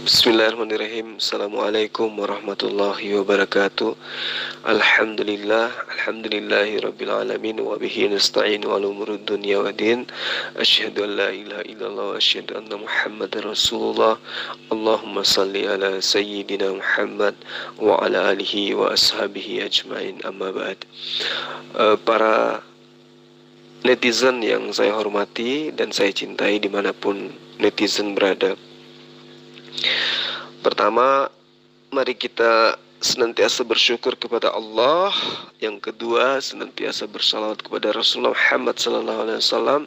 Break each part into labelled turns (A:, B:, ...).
A: Bismillahirrahmanirrahim. Assalamualaikum warahmatullahi wabarakatuh. Alhamdulillahi rabbil alamin wa bihi nasta'in wa umurud dunya waddin. Asyhadu an la ilaha illallah wa asyhadu anna Muhammadar Rasulullah. Allahumma salli ala sayyidina Muhammad wa ala alihi wa ashabihi ajmain. Amma ba'd. Para netizen yang saya hormati dan saya cintai dimanapun netizen berada. Pertama, mari kita senantiasa bersyukur kepada Allah. Yang kedua, senantiasa bersalawat kepada Rasulullah Muhammad SAW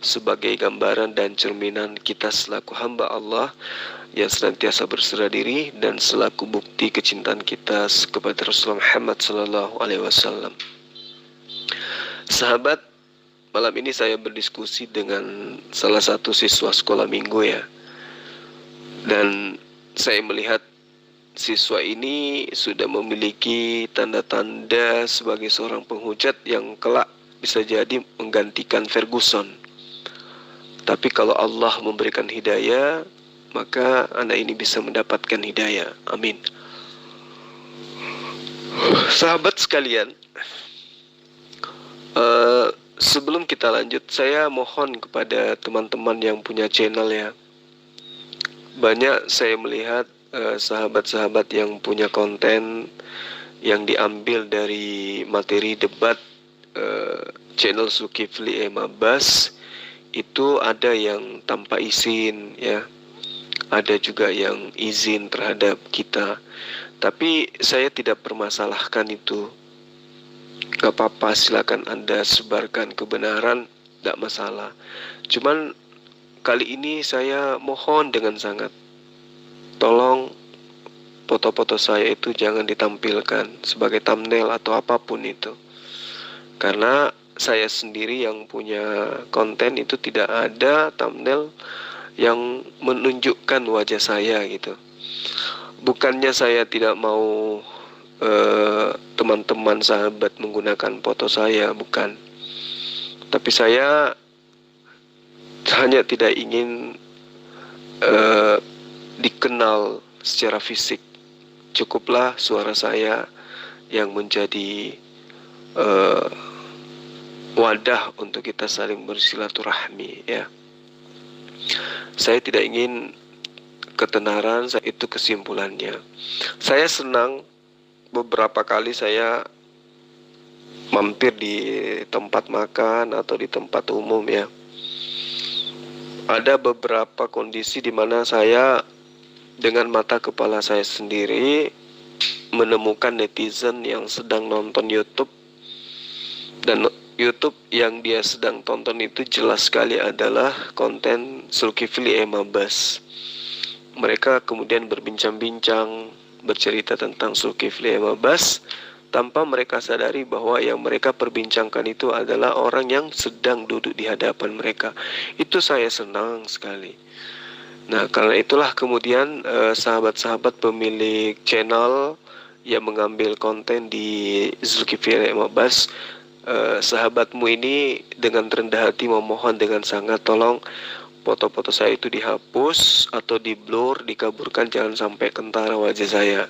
A: sebagai gambaran dan cerminan kita selaku hamba Allah yang senantiasa berserah diri dan selaku bukti kecintaan kita kepada Rasulullah Muhammad SAW. Sahabat, malam ini saya berdiskusi dengan salah satu siswa sekolah minggu ya. Dan saya melihat siswa ini sudah memiliki tanda-tanda sebagai seorang penghujat yang kelak bisa jadi menggantikan Ferguson. Tapi kalau Allah memberikan hidayah, maka anak ini bisa mendapatkan hidayah. Amin. Sahabat sekalian, sebelum kita lanjut, saya mohon kepada teman-teman yang punya channel ya. Banyak saya melihat sahabat-sahabat yang punya konten yang diambil dari materi debat channel Zulkifli M. Abbas, itu ada yang tanpa izin ya, ada juga yang izin terhadap kita. Tapi saya tidak permasalahkan itu. Gak apa-apa, silakan Anda sebarkan kebenaran, tidak masalah. Cuman kali ini saya mohon dengan sangat, tolong foto-foto saya itu jangan ditampilkan sebagai thumbnail atau apapun itu. Karena saya sendiri yang punya konten itu tidak ada thumbnail yang menunjukkan wajah saya gitu. Bukannya saya tidak mau teman-teman sahabat menggunakan foto saya, bukan. Tapi saya hanya tidak ingin dikenal secara fisik. Cukuplah suara saya yang menjadi wadah untuk kita saling bersilaturahmi ya. Saya tidak ingin ketenaran, itu kesimpulannya. Saya senang beberapa kali saya mampir di tempat makan atau di tempat umum ya. Ada beberapa kondisi di mana saya dengan mata kepala saya sendiri menemukan netizen yang sedang nonton YouTube, dan YouTube yang dia sedang tonton itu jelas sekali adalah konten Zulkifli M. Abbas. Mereka kemudian berbincang-bincang, bercerita tentang Zulkifli M. Abbas tanpa mereka sadari bahwa yang mereka perbincangkan itu adalah orang yang sedang duduk di hadapan mereka. Itu saya senang sekali. Nah, karena itulah kemudian sahabat-sahabat pemilik channel yang mengambil konten di Zulkifli M. Abbas, sahabatmu ini dengan rendah hati memohon dengan sangat, tolong foto-foto saya itu dihapus atau di blur, dikaburkan, jangan sampai kentara wajah saya.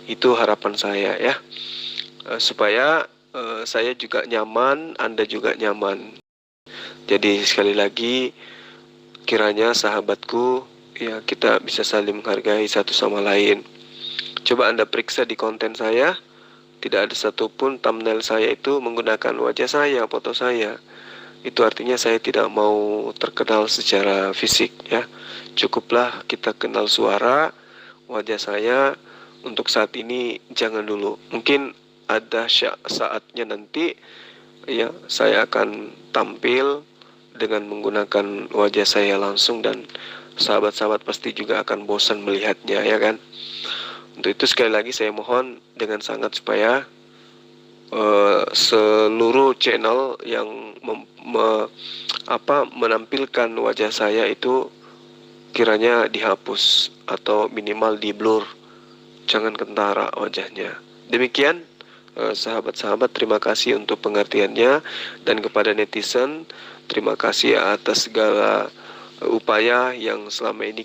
A: Itu harapan saya ya. Supaya saya juga nyaman, Anda juga nyaman. Jadi sekali lagi, kiranya sahabatku ya, kita bisa saling menghargai satu sama lain. Coba Anda periksa di konten saya, tidak ada satupun thumbnail saya itu menggunakan wajah saya, foto saya. Itu artinya saya tidak mau terkenal secara fisik ya. Cukuplah kita kenal suara, wajah saya. Untuk saat ini jangan dulu. Mungkin ada saatnya nanti ya saya akan tampil dengan menggunakan wajah saya langsung, dan sahabat-sahabat pasti juga akan bosan melihatnya ya kan. Untuk itu sekali lagi saya mohon dengan sangat supaya seluruh channel yang menampilkan wajah saya itu kiranya dihapus atau minimal di blur, jangan kentara wajahnya. Demikian sahabat-sahabat, terima kasih untuk pengertiannya. Dan kepada netizen, terima kasih atas segala upaya yang selama ini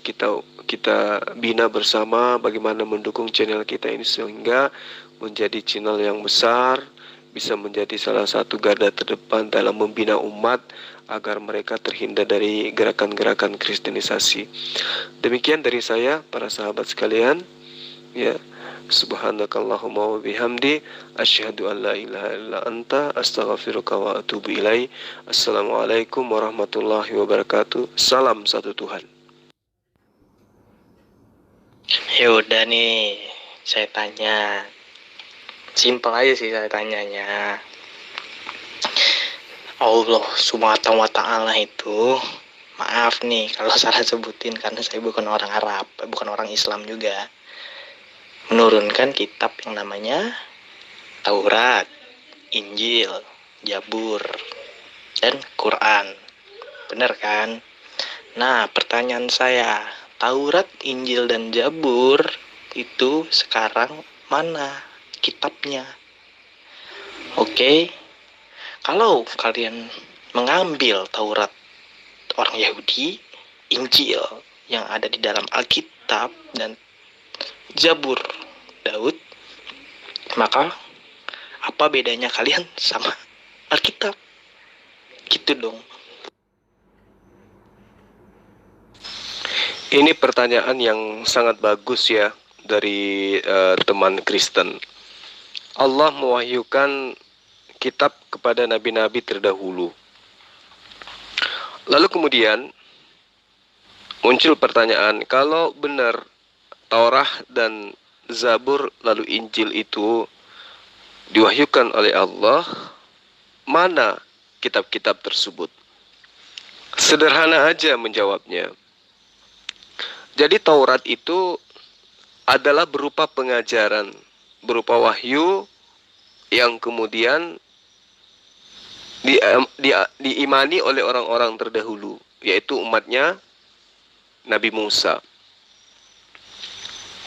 A: kita bina bersama bagaimana mendukung channel kita ini sehingga menjadi channel yang besar, bisa menjadi salah satu garda terdepan dalam membina umat agar mereka terhindar dari gerakan-gerakan kristenisasi. Demikian dari saya, para sahabat sekalian. Ya, subhanakallahumma wa bihamdi asyhadu an la ilaha illa anta astaghfiruka wa atubu ilaihi. Assalamualaikum warahmatullahi wabarakatuh. Salam satu Tuhan.
B: Yaudah nih, saya tanya. Simpel aja sih saya tanyanya. Allah subhanahu wa ta'ala itu, maaf nih kalau salah sebutin karena saya bukan orang Arab, bukan orang Islam juga, menurunkan kitab yang namanya Taurat, Injil, Zabur, dan Quran. Bener kan? Nah, pertanyaan saya, Taurat, Injil, dan Zabur itu sekarang mana kitabnya? Oke, kalau kalian mengambil Taurat orang Yahudi, Injil yang ada di dalam Alkitab, dan Zabur Daud, maka apa bedanya kalian sama Alkitab? Gitu dong.
A: Ini pertanyaan yang sangat bagus ya dari teman Kristen. Allah mewahyukan kitab kepada nabi-nabi terdahulu. Lalu kemudian muncul pertanyaan, kalau benar Taurat dan Zabur lalu Injil itu diwahyukan oleh Allah, mana kitab-kitab tersebut? Sederhana aja menjawabnya. Jadi Taurat itu adalah berupa pengajaran, berupa wahyu yang kemudian diimani oleh orang-orang terdahulu, yaitu umatnya Nabi Musa.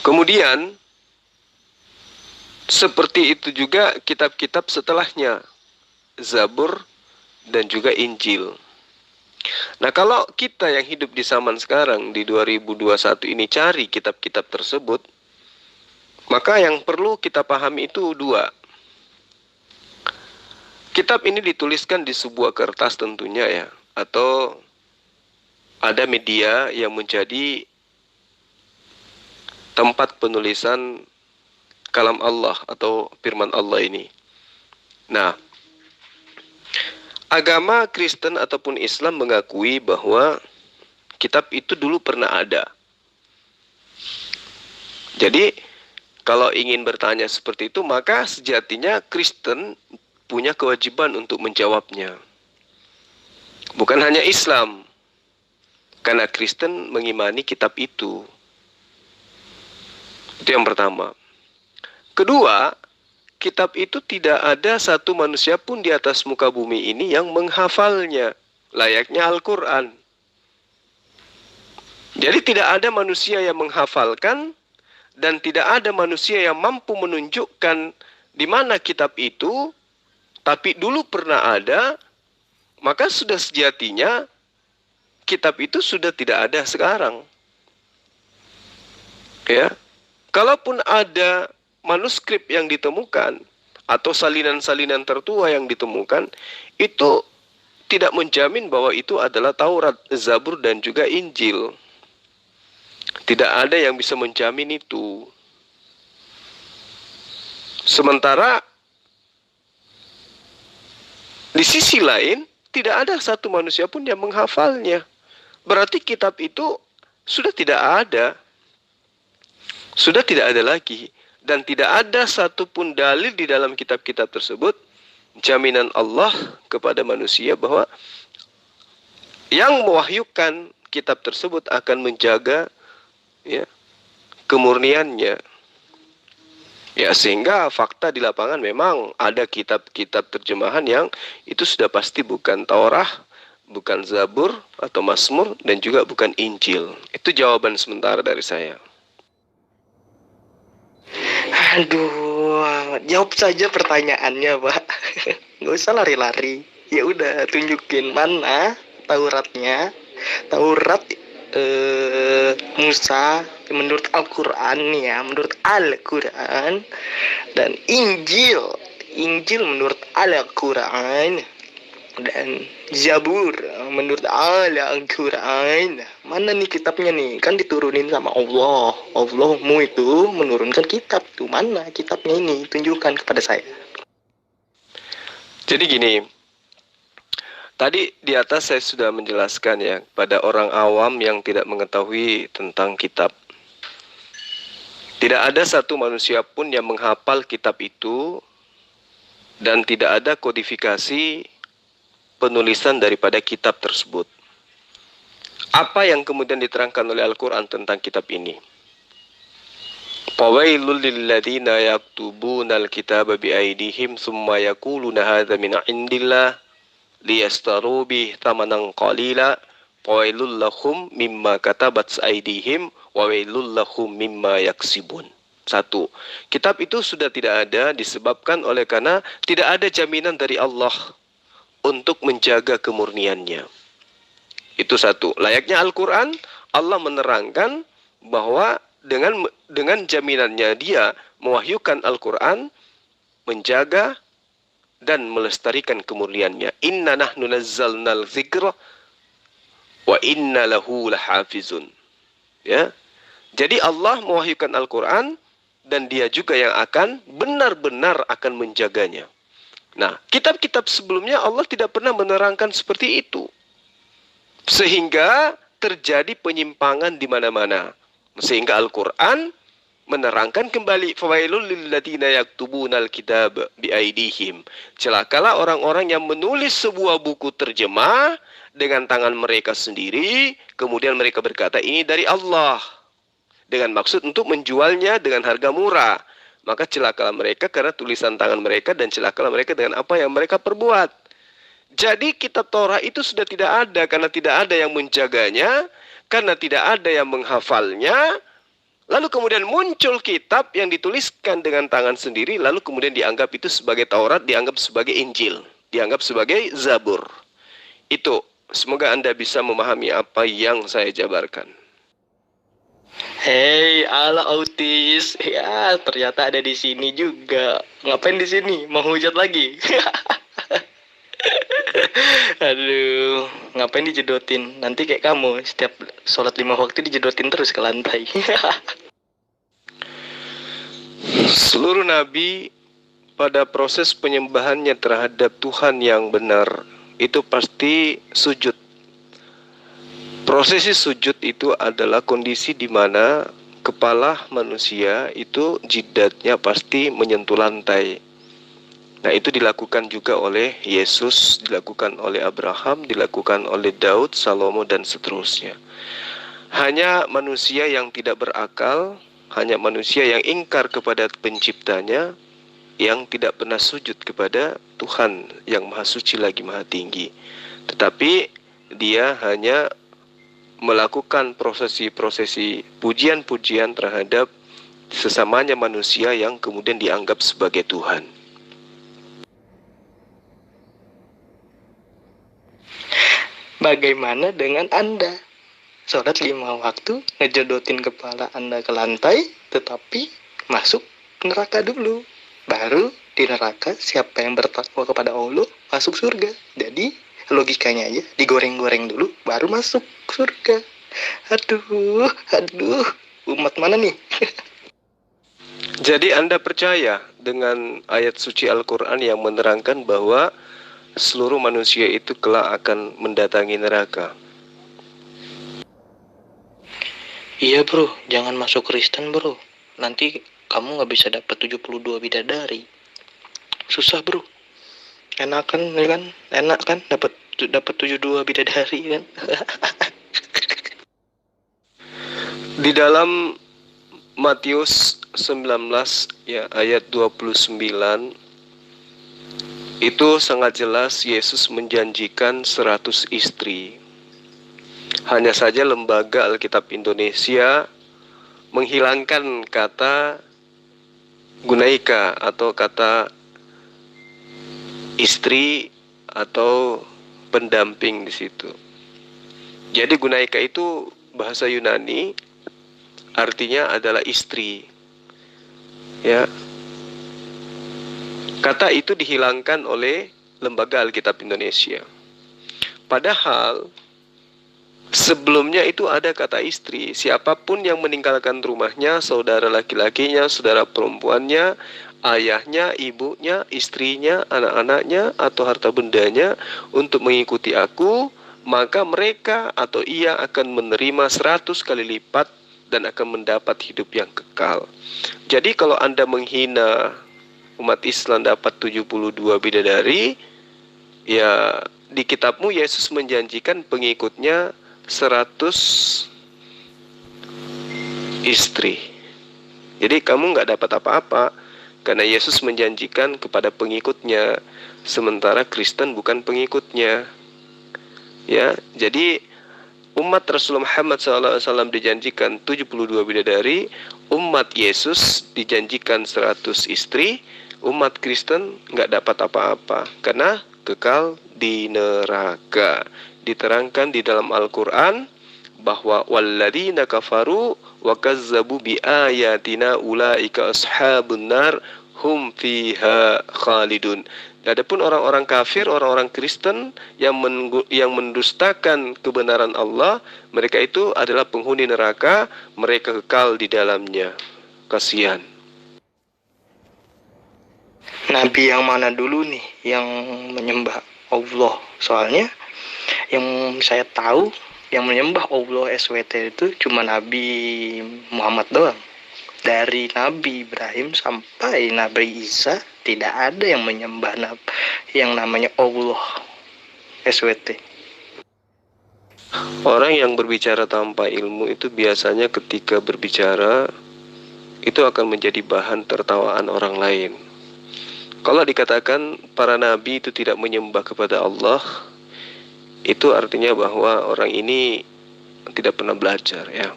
A: Kemudian seperti itu juga kitab-kitab setelahnya, Zabur dan juga Injil. Nah, kalau kita yang hidup di zaman sekarang di 2021 ini cari kitab-kitab tersebut, maka yang perlu kita pahami itu dua. Kitab ini dituliskan di sebuah kertas tentunya ya, atau ada media yang menjadi tempat penulisan kalam Allah atau firman Allah ini. Nah, agama Kristen ataupun Islam mengakui bahwa kitab itu dulu pernah ada. Jadi, kalau ingin bertanya seperti itu, maka sejatinya Kristen punya kewajiban untuk menjawabnya. Bukan hanya Islam, karena Kristen mengimani kitab itu. Itu yang pertama. Kedua, kitab itu tidak ada satu manusia pun di atas muka bumi ini yang menghafalnya, layaknya Al-Quran. Jadi tidak ada manusia yang menghafalkan, dan tidak ada manusia yang mampu menunjukkan di mana kitab itu, tapi dulu pernah ada, maka sudah sejatinya kitab itu sudah tidak ada sekarang. Ya, kalaupun ada manuskrip yang ditemukan atau salinan-salinan tertua yang ditemukan, itu tidak menjamin bahwa itu adalah Taurat, Zabur, dan juga Injil. Tidak ada yang bisa menjamin itu. Sementara di sisi lain, tidak ada satu manusia pun yang menghafalnya. Berarti kitab itu sudah tidak ada. Sudah tidak ada lagi. Dan tidak ada satupun dalil di dalam kitab-kitab tersebut jaminan Allah kepada manusia bahwa yang mewahyukan kitab tersebut akan menjaga ya, kemurniannya. Ya, sehingga fakta di lapangan memang ada kitab-kitab terjemahan yang itu sudah pasti bukan Taurat, bukan Zabur atau Mazmur, dan juga bukan Injil. Itu jawaban sementara dari saya.
B: Aduh, jawab saja pertanyaannya, Pak. Nggak usah lari-lari. Ya udah, tunjukin mana Tauratnya. Taurat Musa menurut Al-Quran ya, menurut Al-Quran, dan Injil menurut Al-Quran, dan Zabur menurut Al-Quran. Mana nih kitabnya nih? Kan diturunin sama Allah. Allahmu itu menurunkan kitab tuh. Mana kitabnya ini? Tunjukkan kepada saya.
A: Jadi gini, tadi di atas saya sudah menjelaskan ya pada orang awam yang tidak mengetahui tentang kitab. Tidak ada satu manusia pun yang menghafal kitab itu dan tidak ada kodifikasi penulisan daripada kitab tersebut. Apa yang kemudian diterangkan oleh Al-Quran tentang kitab ini? Fawailul lilladzina yaktubuna al-kitaba biaydihim thumma yaquluna hadza min indillah liyastaru bih thamanan qalila fawailul lahum mimma katabat aydihim wa wailul lahum mimma yaksibun. 1. Kitab itu sudah tidak ada disebabkan oleh karena tidak ada jaminan dari Allah untuk menjaga kemurniannya. Itu 1. Layaknya Al-Quran, Allah menerangkan bahwa dengan jaminannya dia mewahyukan Al-Quran, menjaga dan melestarikan kemurniannya. Inna nahnu nazzalnal dzikra wa inna lahu lahafizun. Ya. Jadi Allah mewahyukan Al-Quran dan dia juga yang akan benar-benar akan menjaganya. Nah, kitab-kitab sebelumnya Allah tidak pernah menerangkan seperti itu. Sehingga terjadi penyimpangan di mana-mana. Sehingga Al-Quran menerangkan kembali fawailul lilladzina yaktubunal kitab biaidihim. Celakalah orang-orang yang menulis sebuah buku terjemah dengan tangan mereka sendiri, kemudian mereka berkata ini dari Allah. Dengan maksud untuk menjualnya dengan harga murah. Maka celakalah mereka karena tulisan tangan mereka dan celakalah mereka dengan apa yang mereka perbuat. Jadi kitab Taurat itu sudah tidak ada karena tidak ada yang menjaganya, karena tidak ada yang menghafalnya. Lalu kemudian muncul kitab yang dituliskan dengan tangan sendiri, lalu kemudian dianggap itu sebagai Taurat, dianggap sebagai Injil, dianggap sebagai Zabur. Itu, semoga Anda bisa memahami apa yang saya jabarkan.
B: Hei, ala autis. Ya, ternyata ada di sini juga. Ngapain di sini? Mau hujat lagi? Aduh, ngapain dijedotin? Nanti kayak kamu, setiap sholat 5 waktu dijedotin terus ke lantai.
A: Seluruh nabi pada proses penyembahannya terhadap Tuhan yang benar itu pasti sujud. Prosesi sujud itu adalah kondisi di mana kepala manusia itu jidatnya pasti menyentuh lantai. Nah, itu dilakukan juga oleh Yesus, dilakukan oleh Abraham, dilakukan oleh Daud, Salomo, dan seterusnya. Hanya manusia yang tidak berakal, hanya manusia yang ingkar kepada penciptanya, yang tidak pernah sujud kepada Tuhan yang maha suci lagi maha tinggi. Tetapi dia hanya melakukan prosesi-prosesi pujian-pujian terhadap sesamanya manusia yang kemudian dianggap sebagai Tuhan.
B: Bagaimana dengan Anda? Sholat 5 waktu, ngejodotin kepala Anda ke lantai, tetapi masuk neraka dulu. Baru di neraka, siapa yang bertakwa kepada Allah, masuk surga. Jadi, logikanya aja, digoreng-goreng dulu, baru masuk surga. Aduh, umat mana nih?
A: Jadi Anda percaya dengan ayat suci Al-Quran yang menerangkan bahwa seluruh manusia itu kelak akan mendatangi neraka?
B: Iya bro, jangan masuk Kristen bro. Nanti kamu gak bisa dapat 72 bidadari. Susah bro. Enak kan, ya kan? Enak kan dapat 72 bidadari kan?
A: Di dalam Matius 19 ya ayat 29 itu sangat jelas Yesus menjanjikan 100 istri. Hanya saja lembaga Alkitab Indonesia menghilangkan kata gunaika atau kata istri atau pendamping di situ. Jadi gunaika itu bahasa Yunani artinya adalah istri. Ya. Kata itu dihilangkan oleh Lembaga Alkitab Indonesia. Padahal sebelumnya itu ada kata istri. Siapapun yang meninggalkan rumahnya, saudara laki-lakinya, saudara perempuannya, ayahnya, ibunya, istrinya, anak-anaknya, atau harta bendanya untuk mengikuti aku, maka mereka atau ia akan menerima 100 kali lipat dan akan mendapat hidup yang kekal. Jadi kalau Anda menghina umat Islam dapat 72 bidadari, ya di kitabmu Yesus menjanjikan pengikutnya 100 istri. Jadi kamu nggak dapat apa-apa, karena Yesus menjanjikan kepada pengikutnya, sementara Kristen bukan pengikutnya. Ya, jadi umat Rasulullah Muhammad SAW dijanjikan 72 bidadari, umat Yesus dijanjikan 100 istri, umat Kristen nggak dapat apa-apa karena kekal di neraka. Diterangkan di dalam Al-Quran bahwa walladzina kafaru wa kazzabu bi ayatina ulaika ashabun nar hum fiha khalidun. Adapun orang-orang kafir, orang-orang Kristen yang mendustakan kebenaran Allah, mereka itu adalah penghuni neraka, mereka kekal di dalamnya. Kasihan.
B: Nabi yang mana dulu nih yang menyembah Allah? Soalnya yang saya tahu yang menyembah Allah SWT itu cuma Nabi Muhammad doang. Dari Nabi Ibrahim sampai Nabi Isa tidak ada yang menyembah yang namanya Allah SWT.
A: Orang yang berbicara tanpa ilmu itu biasanya ketika berbicara itu akan menjadi bahan tertawaan orang lain. Kalau dikatakan para nabi itu tidak menyembah kepada Allah, itu artinya bahwa orang ini tidak pernah belajar, ya.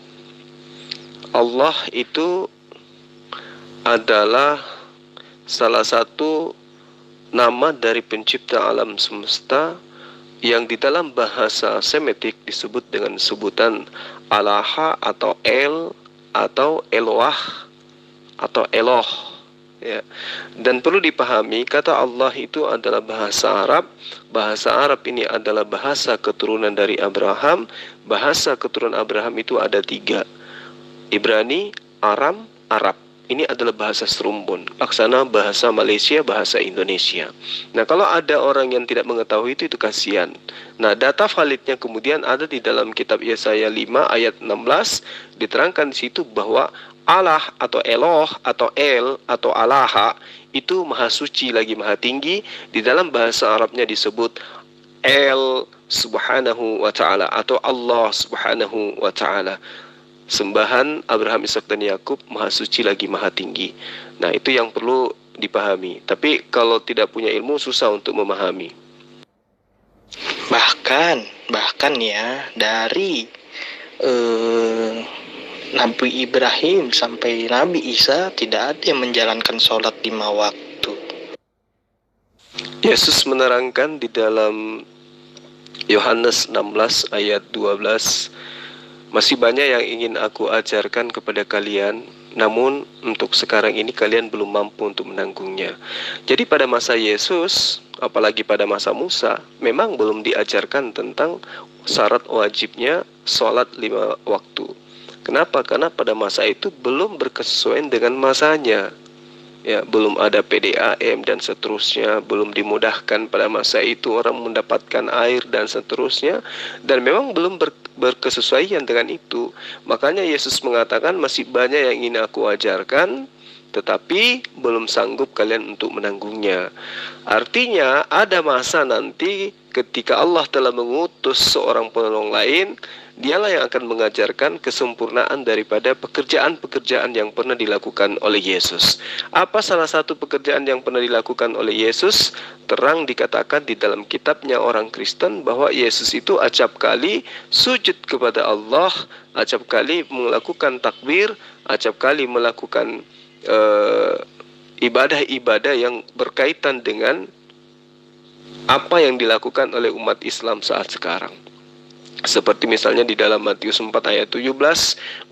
A: Allah itu adalah salah satu nama dari pencipta alam semesta yang di dalam bahasa Semitik disebut dengan sebutan Alaha atau El atau Eloah atau Eloh, ya. Dan perlu dipahami, kata Allah itu adalah bahasa Arab. Bahasa Arab ini adalah bahasa keturunan dari Abraham. Bahasa keturunan Abraham itu ada 3, Ibrani, Aram, Arab. Ini adalah bahasa serumpun, laksana bahasa Malaysia, bahasa Indonesia. Nah, kalau ada orang yang tidak mengetahui itu kasihan. Nah, data validnya kemudian ada di dalam kitab Yesaya 5 ayat 16, diterangkan di situ bahwa Allah atau Eloh atau El atau Alaha itu maha suci lagi maha tinggi. Di dalam bahasa Arabnya disebut El subhanahu wa ta'ala atau Allah subhanahu wa ta'ala. Sembahan Abraham, Ishak dan Yakub maha suci lagi maha tinggi. Nah, itu yang perlu dipahami. Tapi kalau tidak punya ilmu susah untuk memahami.
B: Bahkan ya dari Nabi Ibrahim sampai Nabi Isa tidak ada yang menjalankan sholat 5 waktu.
A: Yesus menerangkan di dalam Yohanes 16 ayat 12, masih banyak yang ingin aku ajarkan kepada kalian, namun untuk sekarang ini kalian belum mampu untuk menanggungnya. Jadi pada masa Yesus, apalagi pada masa Musa, memang belum diajarkan tentang syarat wajibnya sholat 5 waktu. Kenapa? Karena pada masa itu belum berkesesuaian dengan masanya. Ya, belum ada PDAM dan seterusnya, belum dimudahkan pada masa itu orang mendapatkan air dan seterusnya, dan memang belum berkesesuaian dengan itu. Makanya Yesus mengatakan masih banyak yang ingin aku ajarkan, tetapi belum sanggup kalian untuk menanggungnya. Artinya ada masa nanti ketika Allah telah mengutus seorang penolong lain, dialah yang akan mengajarkan kesempurnaan daripada pekerjaan-pekerjaan yang pernah dilakukan oleh Yesus. Apa salah satu pekerjaan yang pernah dilakukan oleh Yesus? Terang dikatakan di dalam kitabnya orang Kristen bahwa Yesus itu acap kali sujud kepada Allah, acap kali melakukan takbir, acap kali melakukan ibadah-ibadah yang berkaitan dengan apa yang dilakukan oleh umat Islam saat sekarang. Seperti misalnya di dalam Matius 4 ayat 17,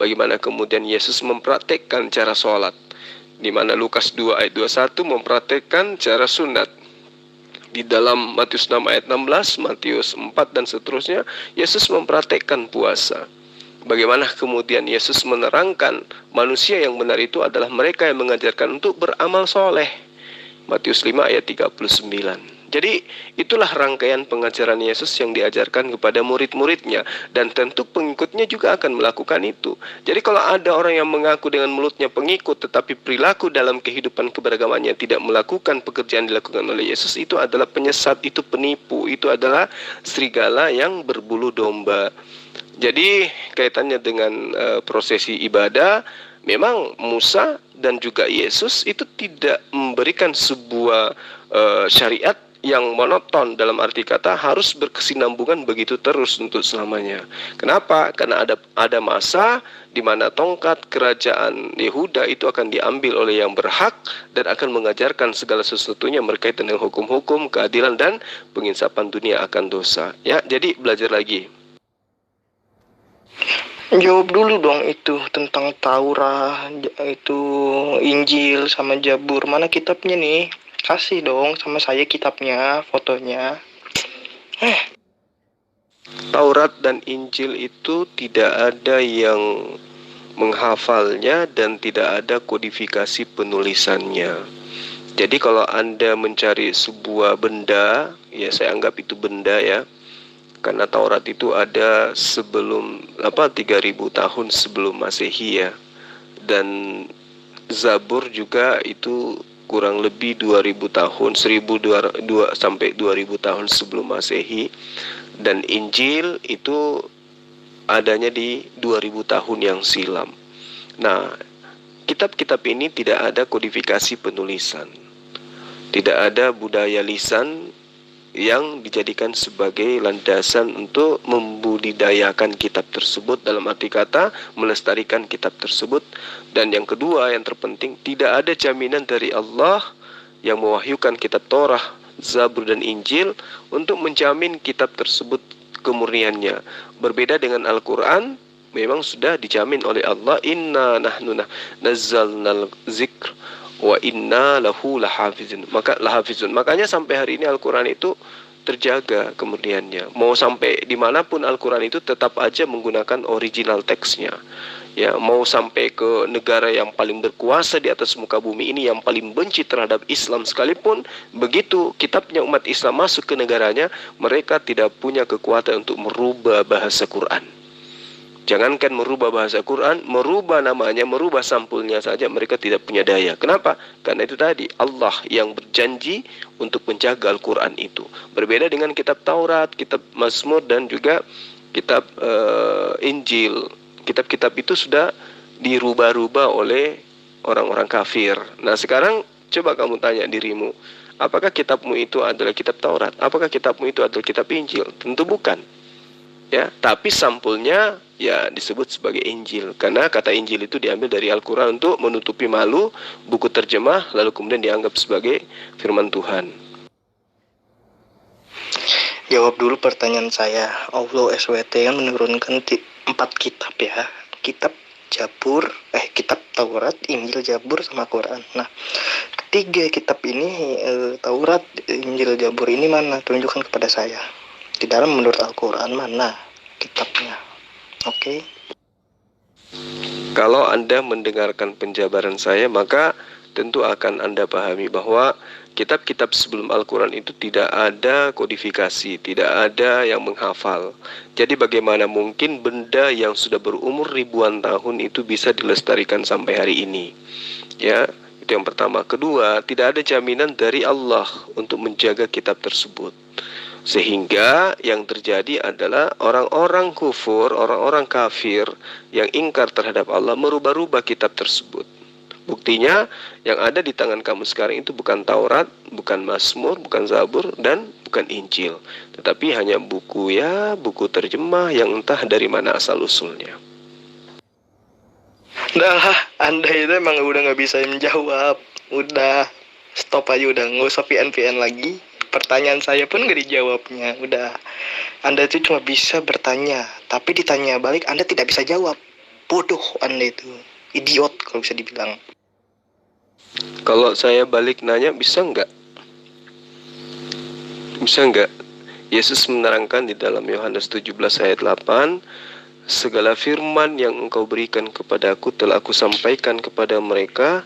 A: bagaimana kemudian Yesus mempraktekkan cara sholat. Di mana Lukas 2 ayat 21 mempraktekkan cara sunat. Di dalam Matius 6 ayat 16, Matius 4 dan seterusnya, Yesus mempraktekkan puasa. Bagaimana kemudian Yesus menerangkan manusia yang benar itu adalah mereka yang mengajarkan untuk beramal soleh. Matius 5 ayat 39. Jadi itulah rangkaian pengajaran Yesus yang diajarkan kepada murid-muridnya. Dan tentu pengikutnya juga akan melakukan itu. Jadi kalau ada orang yang mengaku dengan mulutnya pengikut, tetapi perilaku dalam kehidupan keberagamannya tidak melakukan pekerjaan dilakukan oleh Yesus, itu adalah penyesat, itu penipu, itu adalah serigala yang berbulu domba. Jadi kaitannya dengan prosesi ibadah, memang Musa dan juga Yesus itu tidak memberikan sebuah syariat yang monoton, dalam arti kata harus berkesinambungan begitu terus untuk selamanya. Kenapa? Karena ada masa di mana tongkat kerajaan Yehuda itu akan diambil oleh yang berhak dan akan mengajarkan segala sesuatunya berkaitan dengan hukum-hukum, keadilan dan penginsapan dunia akan dosa. Ya, jadi belajar lagi.
B: Jawab dulu dong itu tentang Taurat, itu Injil sama Zabur. Mana kitabnya nih? Kasih dong sama saya kitabnya, fotonya.
A: Taurat dan Injil itu tidak ada yang menghafalnya dan tidak ada kodifikasi penulisannya. Jadi kalau Anda mencari sebuah benda, ya saya anggap itu benda ya. Karena Taurat itu ada sebelum 3000 tahun sebelum Masehi ya. Dan Zabur juga itu kurang lebih 2000 tahun, 1200 sampai 2000 tahun sebelum Masehi. Dan Injil itu adanya di 2000 tahun yang silam. Nah, kitab-kitab ini tidak ada kodifikasi penulisan. Tidak ada budaya lisan yang dijadikan sebagai landasan untuk membudidayakan kitab tersebut, dalam arti kata melestarikan kitab tersebut. Dan yang kedua, yang terpenting, tidak ada jaminan dari Allah yang mewahyukan kitab Torah, Zabur dan Injil untuk menjamin kitab tersebut kemurniannya. Berbeda dengan Al-Quran, memang sudah dijamin oleh Allah, inna nahnu nazzalnal zikr wa inna lahu lahafizun. Makanya sampai hari ini Al-Quran itu terjaga kemurniannya. Mau sampai dimanapun Al-Quran itu tetap aja menggunakan original teksnya. Ya, mau sampai ke negara yang paling berkuasa di atas muka bumi ini, yang paling benci terhadap Islam sekalipun, begitu kitabnya umat Islam masuk ke negaranya, mereka tidak punya kekuatan untuk merubah bahasa Quran. Jangankan merubah bahasa Quran, merubah namanya, merubah sampulnya saja mereka tidak punya daya. Kenapa? Karena itu tadi, Allah yang berjanji untuk menjaga Al-Quran itu. Berbeda dengan kitab Taurat, kitab Mazmur dan juga kitab Injil. Kitab-kitab itu sudah dirubah-rubah oleh orang-orang kafir. Nah sekarang coba kamu tanya dirimu, apakah kitabmu itu adalah kitab Taurat? Apakah kitabmu itu adalah kitab Injil? Tentu bukan. Ya, tapi sampulnya ya disebut sebagai Injil, karena kata Injil itu diambil dari Al-Quran untuk menutupi malu buku terjemah, lalu kemudian dianggap sebagai firman Tuhan.
B: Jawab dulu pertanyaan saya. Allah SWT kan menurunkan 4 kitab ya. Kitab Zabur, kitab Taurat, Injil, Zabur sama Quran. Nah, ketiga kitab ini, Taurat, Injil, Zabur ini mana? Tunjukkan kepada saya. Di dalam menurut Al-Quran mana kitabnya? Oke.
A: Kalau Anda mendengarkan penjabaran saya, maka tentu akan Anda pahami bahwa kitab-kitab sebelum Al-Quran itu tidak ada kodifikasi, tidak ada yang menghafal. Jadi bagaimana mungkin benda yang sudah berumur ribuan tahun itu bisa dilestarikan sampai hari ini? Ya, itu yang pertama. Kedua, tidak ada jaminan dari Allah untuk menjaga kitab tersebut. Sehingga yang terjadi adalah orang-orang kufur, orang-orang kafir yang ingkar terhadap Allah merubah-rubah kitab tersebut. Buktinya yang ada di tangan kamu sekarang itu bukan Taurat, bukan Mazmur, bukan Zabur, dan bukan Injil. Tetapi hanya buku terjemah yang entah dari mana asal-usulnya.
B: Udah, Anda itu emang udah gak bisa menjawab. Udah, stop aja udah, gak usah PN lagi. Pertanyaan saya pun gak dijawabnya. Udah, Anda itu cuma bisa bertanya, tapi ditanya balik Anda tidak bisa jawab. Bodoh Anda itu, idiot kalau bisa dibilang.
A: Kalau saya balik nanya, bisa nggak? Bisa nggak? Yesus menerangkan di dalam Yohanes 17 ayat 8, segala firman yang engkau berikan kepada aku telah aku sampaikan kepada mereka,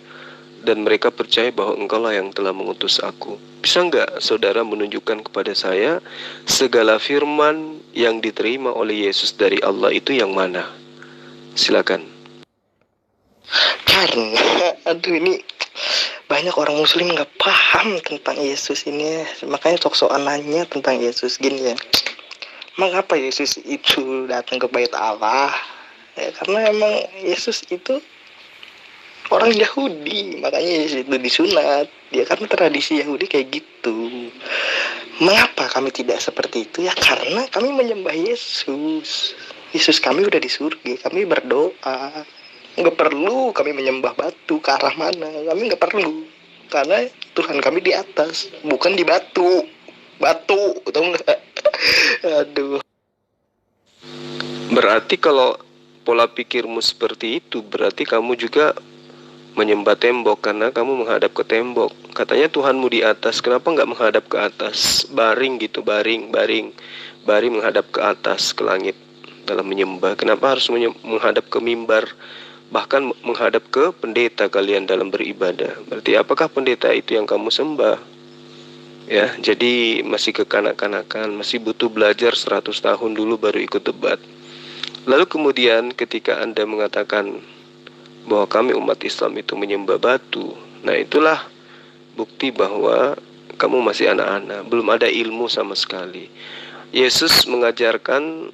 A: dan mereka percaya bahwa engkaulah yang telah mengutus aku. Bisa nggak saudara menunjukkan kepada saya segala firman yang diterima oleh Yesus dari Allah itu yang mana? Silakan.
B: Karena, aduh ini banyak orang muslim nggak paham tentang Yesus ini, makanya sok-sokan nanya tentang Yesus gini ya. Mengapa Yesus itu datang ke bait Allah? Ya, karena emang Yesus itu orang Yahudi, makanya Yesus itu disunat. Ya karena tradisi Yahudi kayak gitu. Mengapa kami tidak seperti itu? Ya karena kami menyembah Yesus. Yesus kami udah di surga, kami berdoa. Nggak perlu kami menyembah batu ke arah mana, kami nggak perlu. Karena Tuhan kami di atas, bukan di batu. Batu, tau nggak? Aduh.
A: Berarti kalau pola pikirmu seperti itu, berarti kamu juga menyembah tembok karena kamu menghadap ke tembok. Katanya Tuhanmu di atas, kenapa nggak menghadap ke atas? Baring gitu, baring menghadap ke atas, ke langit dalam menyembah. Kenapa harus menghadap ke mimbar? Bahkan menghadap ke pendeta kalian dalam beribadah. Berarti apakah pendeta itu yang kamu sembah? Ya, jadi masih kekanak-kanakan, masih butuh belajar 100 tahun dulu baru ikut debat. Lalu kemudian ketika Anda mengatakan bahwa kami umat Islam itu menyembah batu, nah itulah bukti bahwa kamu masih anak-anak, belum ada ilmu sama sekali. Yesus mengajarkan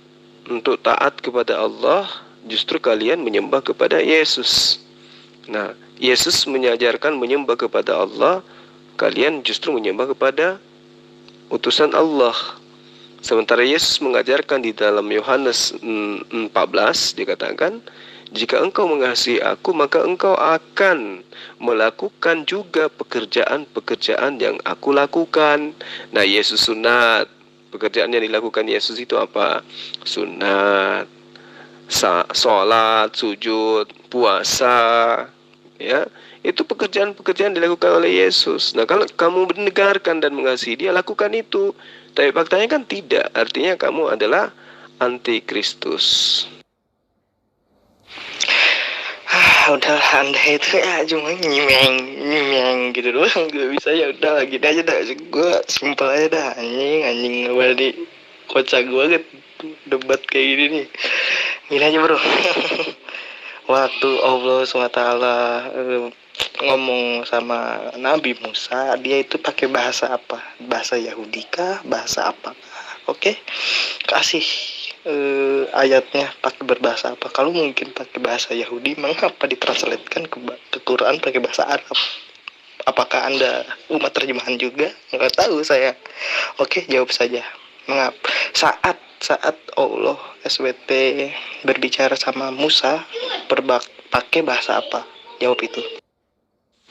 A: untuk taat kepada Allah, justru kalian menyembah kepada Yesus. Nah, Yesus mengajarkan menyembah kepada Allah, kalian justru menyembah kepada utusan Allah. Sementara Yesus mengajarkan di dalam Yohanes 14 dikatakan, jika engkau mengasihi aku, maka engkau akan melakukan juga pekerjaan-pekerjaan yang aku lakukan. Nah, Yesus sunat. Pekerjaan yang dilakukan Yesus itu apa? Sunat, sholat, sujud, puasa, ya. Itu pekerjaan-pekerjaan dilakukan oleh Yesus. Nah, kalau kamu mendengarkan dan mengasihi Dia, lakukan itu. Tapi faktanya kan tidak. Artinya kamu adalah antikristus.
B: Udah Anda itu ya cuma nyimeng gitu doang, gak bisa. Ya udah gini aja dah, gue simpel aja dah. Anjing balik kocak gue gitu debat kayak gini nih. Gini aja bro. Waktu Allah SWT ngomong sama Nabi Musa, dia itu pakai bahasa apa? Bahasa Yahudi kah? Bahasa apa? Oke, kasih ayatnya pakai berbahasa apa. Kalau mungkin pakai bahasa Yahudi, mengapa ditranslatekan ke Quran pakai bahasa Arab? Apakah Anda umat terjemahan juga? Nggak tahu saya. Oke, jawab saja. Mengapa saat Allah SWT berbicara sama Musa pakai bahasa apa? Jawab itu.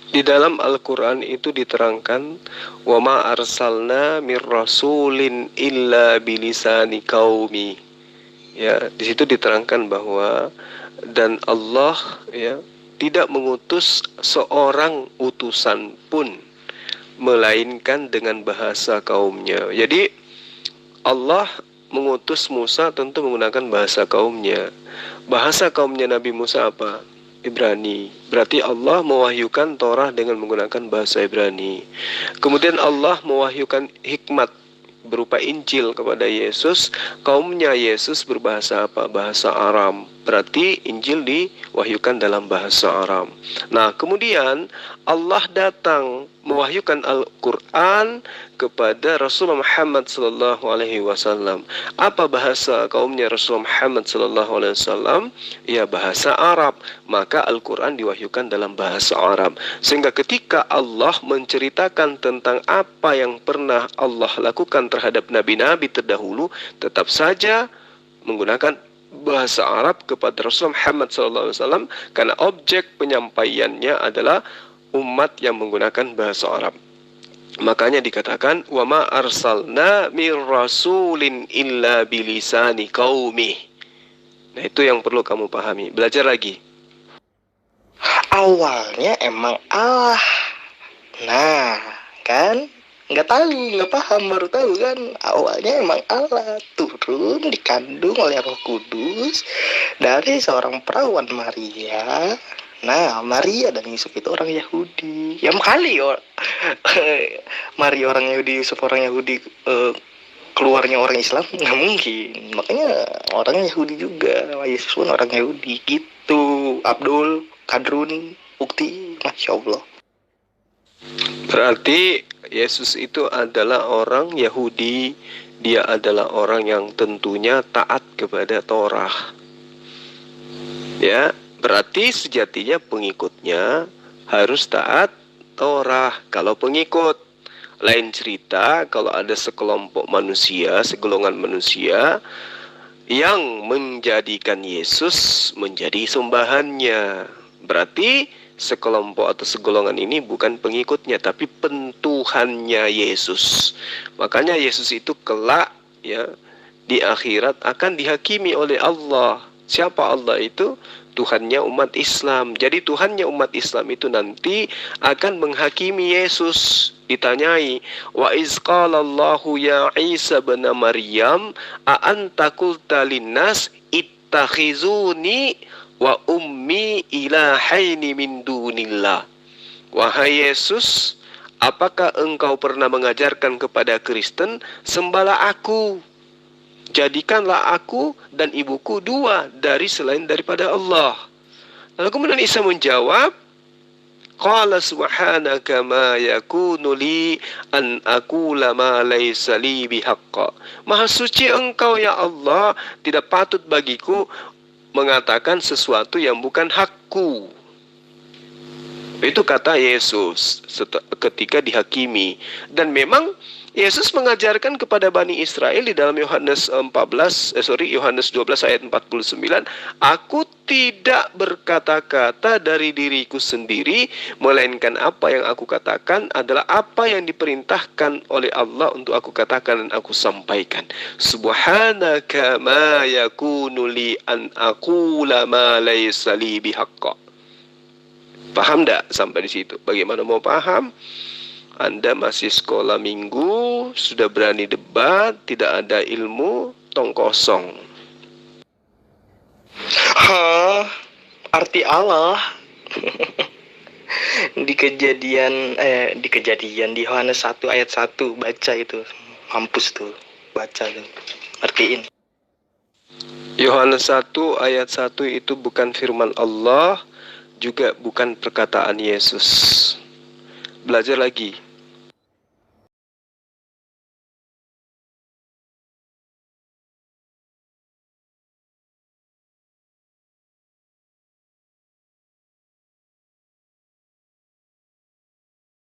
A: Di dalam Al-Quran itu diterangkan, wa ma arsalna mir rasulin illa bilisani qaumi. Ya, di situ diterangkan bahwa dan Allah ya tidak mengutus seorang utusan pun melainkan dengan bahasa kaumnya. Jadi Allah mengutus Musa tentu menggunakan bahasa kaumnya. Bahasa kaumnya Nabi Musa apa? Ibrani. Berarti Allah mewahyukan Torah dengan menggunakan bahasa Ibrani. Kemudian Allah mewahyukan hikmat berupa Injil kepada Yesus. Kaumnya Yesus berbahasa apa? Bahasa Aram. Berarti Injil diwahyukan dalam bahasa Aram. Nah, kemudian Allah datang mewahyukan Al-Quran kepada Rasulullah Muhammad SAW. Apa bahasa kaumnya Rasulullah Muhammad SAW? Ya, bahasa Arab. Maka Al-Quran diwahyukan dalam bahasa Arab. Sehingga ketika Allah menceritakan tentang apa yang pernah Allah lakukan terhadap nabi-nabi terdahulu, tetap saja menggunakan bahasa Arab kepada Rasulullah Muhammad SAW, karena objek penyampaiannya adalah umat yang menggunakan bahasa Arab. Makanya dikatakan wa ma arsalna mir rasulin illa bilisani qaumi. Nah, itu yang perlu kamu pahami. Belajar lagi.
B: Awalnya emang Allah. Nah, kan? Nggak tahu, nggak paham, baru tahu kan. Awalnya emang Allah turun dikandung oleh Roh Kudus dari seorang perawan Maria. Nah, Maria dan Yusuf itu orang Yahudi. Ya kali Maria orang Yahudi, Yusuf orang Yahudi, keluarnya orang Islam nggak mungkin. Makanya orang Yahudi juga. Yesus pun orang Yahudi gitu. Abdul, Kadrun, Ukti, Masya Allah.
A: Berarti Yesus itu adalah orang Yahudi. Dia adalah orang yang tentunya taat kepada Torah. Ya, berarti sejatinya pengikutnya harus taat Torah. Kalau pengikut, lain cerita kalau ada sekelompok manusia, segolongan manusia yang menjadikan Yesus menjadi sembahannya. Berarti sekelompok atau segolongan ini bukan pengikutnya, tapi pentuhannya Yesus. Makanya Yesus itu kelak ya di akhirat akan dihakimi oleh Allah. Siapa Allah itu? Tuhannya umat Islam. Jadi Tuhannya umat Islam itu nanti akan menghakimi Yesus. Ditanyai, wa iz qala Allahu ya Isa bin Maryam a anta qulta linnas ittakhizuni wa ummi ilahaini min dunillah. Wahai Yesus, apakah engkau pernah mengajarkan kepada Kristen, sembahlah aku, jadikanlah aku dan ibuku dua dari selain daripada Allah. Lalu kemudian Isa menjawab, qala subhanaka ma yakunu li an aqula ma laysa li bihaqqa. Maha suci engkau ya Allah, tidak patut bagiku mengatakan sesuatu yang bukan hakku. Itu kata Yesus ketika dihakimi. Dan memang Yesus mengajarkan kepada Bani Israel di dalam Yohanes 12 ayat 49, aku tidak berkata-kata dari diriku sendiri, melainkan apa yang aku katakan adalah apa yang diperintahkan oleh Allah untuk aku katakan dan aku sampaikan. Subhanaka ma yakunu li an aqula ma laysa li bihaqqa. Paham tak sampai di situ? Bagaimana mau paham? Anda masih sekolah minggu, sudah berani debat, tidak ada ilmu, tong kosong.
B: Arti Allah di kejadian di Yohanes 1 ayat 1 baca itu. Mampus tuh, baca tuh. Artiin.
A: Yohanes 1 ayat 1 itu bukan firman Allah, juga bukan perkataan Yesus. Belajar lagi.